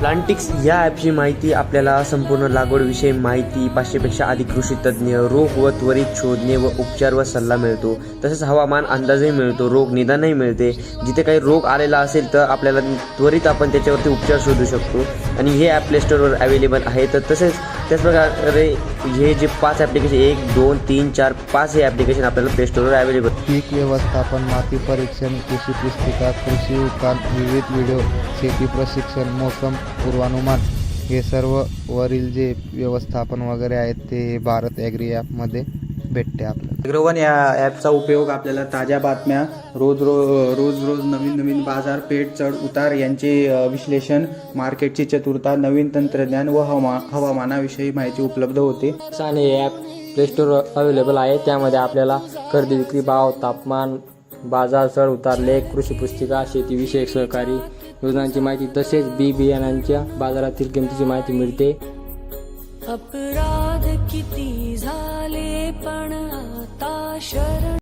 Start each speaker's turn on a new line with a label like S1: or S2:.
S1: प्लांटिक्स या ॲपची माहिती आपल्याला संपूर्ण लागवडविषयी माहिती, 500पेक्षा अधिक कृषी तज्ज्ञ, रोग व त्वरित शोधणे व उपचार व सल्ला मिळतो. तसेच हवामान अंदाजही मिळतो, रोग निदानही मिळते. जिथे काही रोग आलेला असेल तर आपल्याला त्वरित आपण त्याच्यावरती उपचार शोधू शकतो. आणि हे ॲप प्ले स्टोअरवर अवेलेबल आहे. तर तसेच त्याचप्रकारे हे जे 5 ॲप्लिकेशन 1, 2, 3, 4, 5 हे ॲप्लिकेशन आपल्याला प्ले स्टोअरवर अवेलेबल.
S2: पीक व्यवस्थापन, माती परीक्षण, कृषी पुस्तिका, कृषी उपकरण, विविध व्हिडिओ, शेती प्रशिक्षण, मोसम पूर्वानुमान हे सर्व वरील जे व्यवस्थापन वगैरे आहेत ते भारत ॲग्री ॲपमध्ये भेटते आपल्याला.
S3: ॲग्रोवन या ॲपचा उपयोग आपल्याला ताज्या बातम्या, रोज नवीन बाजारपेठ चढ उतार यांचे विश्लेषण, मार्केटची चतुरता, नवीन तंत्रज्ञान व हवामानाविषयी माहिती उपलब्ध होते.
S4: आणि हे ॲप प्ले स्टोअरवर अवेलेबल आहे. त्यामध्ये आपल्याला खरेदी विक्री भाव, तापमान, बाजार चढ उतार, लेख, कृषी पुस्तिका, शेतीविषयक सहकारी योजनांची माहिती तसेच बियाणांच्या बाजारातील किमतीची माहिती मिळते.
S5: अपराध किती झाले पण आता शरण